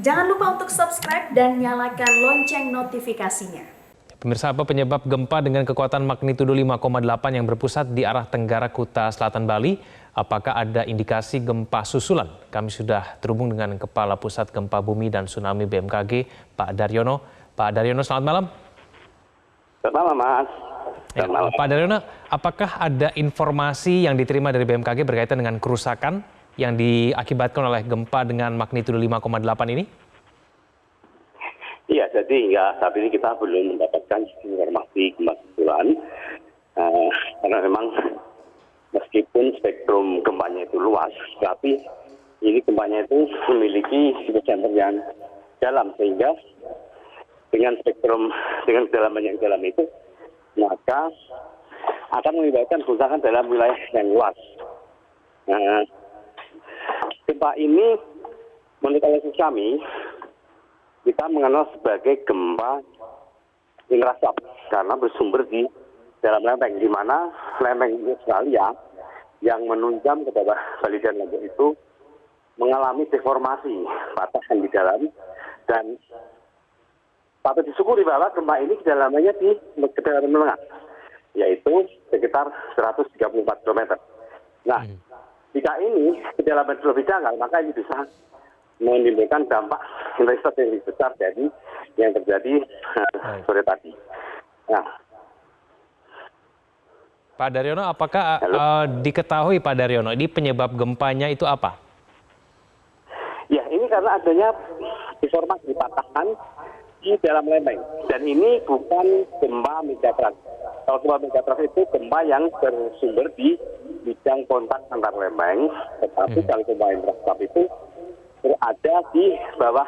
Jangan lupa untuk subscribe dan nyalakan lonceng notifikasinya. Pemirsa, apa penyebab gempa dengan kekuatan magnitudo 5,8 yang berpusat di arah tenggara Kuta Selatan Bali? Apakah ada indikasi gempa susulan? Kami sudah terhubung dengan Kepala Pusat Gempa Bumi dan Tsunami BMKG, Pak Daryono. Pak Daryono, selamat malam. Selamat malam, Mas. Ya, Pak Daryono, apakah ada informasi yang diterima dari BMKG berkaitan dengan kerusakan yang diakibatkan oleh gempa dengan magnitudo 5,8 ini? Iya, jadi hingga saat ini kita belum mendapatkan informasi gempa susulan. Karena memang meskipun spektrum gempanya itu luas, tapi ini gempanya itu memiliki epicenter yang dalam, sehingga dengan spektrum, dengan kedalaman yang dalam itu, maka akan menyebabkan kerusakan dalam wilayah yang luas. Gempa ini menurut analisis kami, kita mengenal sebagai gempa intrastab karena bersumber di dalam lempeng, di mana lempeng Australia yang menunjam ke bawah Bali dan Lombok itu mengalami deformasi, patahan di dalam, dan patut disyukuri bahwa gempa ini kedalamannya di kedalaman menengah, yaitu sekitar 134 km. Nah, jika ini kedalaman lebih dangkal, maka ini bisa menimbulkan dampak intensitas yang lebih besar dari yang terjadi sore tadi. Nah, Pak Daryono, apakah diketahui Pak Daryono, ini penyebab gempanya itu apa? Ya, ini karena adanya deformasi patahan di dalam lempeng. Dan ini bukan gempa megatrust. Kalau gempa megatrust itu gempa yang bersumber di bidang kontak antar lempeng, tetapi kalau gempa intrastab itu berada di bawah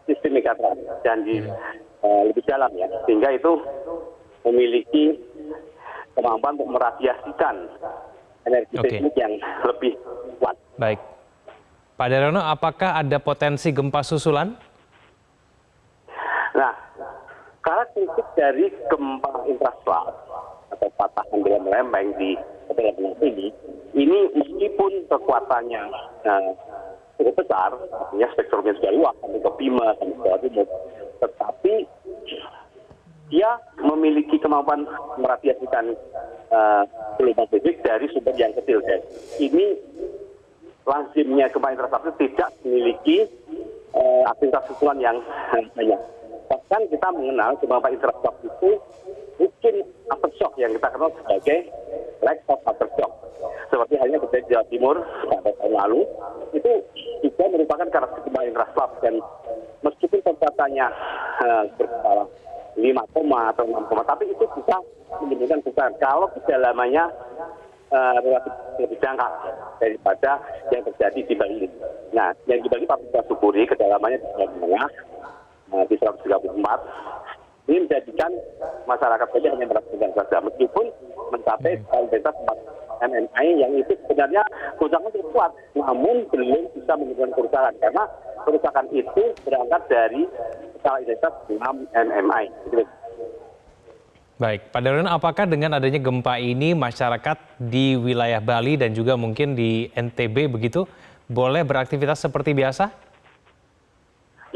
sistem megatrust dan di lebih dalam, ya, sehingga itu memiliki kemampuan untuk meradiasikan energi seismik yang lebih kuat. Baik, Pak Daryono, apakah ada potensi gempa susulan? Nah, karakteristik dari gempa intrastab atau patahan dalam lempeng di kedalaman ini meskipun kekuatannya cukup besar, artinya spektrumnya sudah luas sampai ke Bima, sampai ke Jawa Timur, tetapi dia memiliki kemampuan meradiasikan gelombang seismik dari sumber yang kecil. Dan ini lazimnya gempa intrastab itu tidak memiliki aktivitas susulan yang banyak. Bahkan kita mengenal gempa intrastab itu mungkin aftershock yang kita kenal sebagai lag of aftershock. Seperti halnya terjadi di Jawa Timur pada tahun lalu, itu juga merupakan karakteristik gempa intrastab, dan meskipun kekuatannya berskala 5, atau 6, tapi itu bisa menimbulkan kerusakan kalau kedalamannya relatif lebih dangkal daripada yang terjadi di Bali. Nah, yang di Bali patut kita syukuri kedalamannya di menengah, di 134. Ini menjadikan masyarakat saja hanya merasakan saja, meskipun mencapai intensitas 4 MMI yang itu sebenarnya kerusakan cukup kuat, namun belum bisa menimbulkan kerusakan karena kerusakan itu berangkat dari skala intensitas 6 MMI. Baik, Pak Daryono, apakah dengan adanya gempa ini masyarakat di wilayah Bali dan juga mungkin di NTB begitu boleh beraktivitas seperti biasa?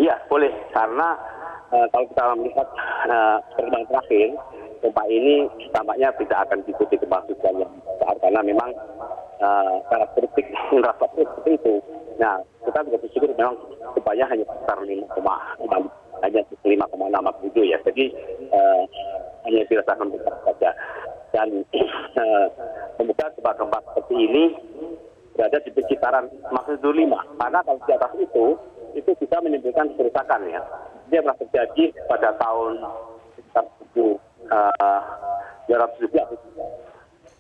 Iya, boleh, karena kalau kita melihat perkembangan terakhir, gempa ini tampaknya tidak akan diikuti gempa susulan yang besar karena memang karakteristik intrastab seperti itu. Nah, kita juga bersyukur memang gempanya hanya sekitar 5,6, hanya 5,6 magnitudo, ya. Jadi hanya dirasakan besar saja. Dan semoga gempa-gempa seperti ini berada di sekitaran magnitudo 5. Karena kalau di atas itu bisa menimbulkan kerusakan, ya. Dia pernah terjadi pada tahun sekitar 217.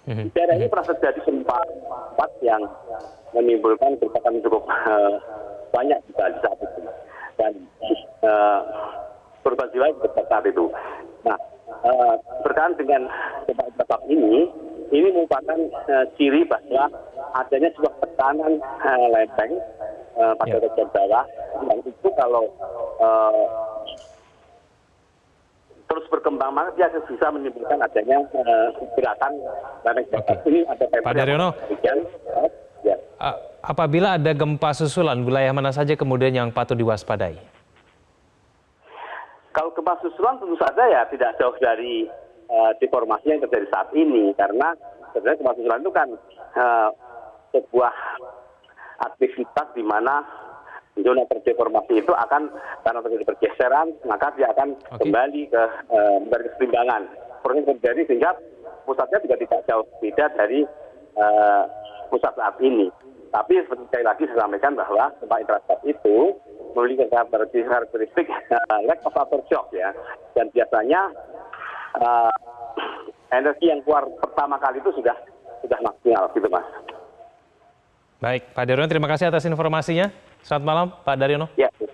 Di daerah ini pernah terjadi gempa yang menimbulkan kerusakan cukup banyak di Bali saat itu. Dan korban jiwa juga saat itu. Nah, berkaitan dengan gempa intrastab ini merupakan ciri bahwa adanya sebuah tekanan lempeng pada bagian bawah, yang itu kalau terus berkembang, maka dia bisa menimbulkan adanya gerakan lempeng. Ini ada Pak Daryono, ya. apabila ada gempa susulan, wilayah mana saja kemudian yang patut diwaspadai? Kalau gempa susulan tentu saja ya tidak jauh dari deformasi yang terjadi saat ini, karena sebenarnya gempa susulan itu kan sebuah aktivitas di mana zona terdeformasi itu akan karena terjadi pergeseran, maka dia akan kembali ke dari keseimbangan. Proses terjadi sehingga pusatnya juga tidak jauh beda dari pusat saat ini. Tapi seperti sekali lagi saya sampaikan bahwa gempa intrastat itu memiliki karakteristik lack of aftershock ya, dan biasanya energi yang keluar pertama kali itu sudah maksimal gitu Mas. Baik, Pak Daryono, terima kasih atas informasinya. Selamat malam, Pak Daryono. Ya.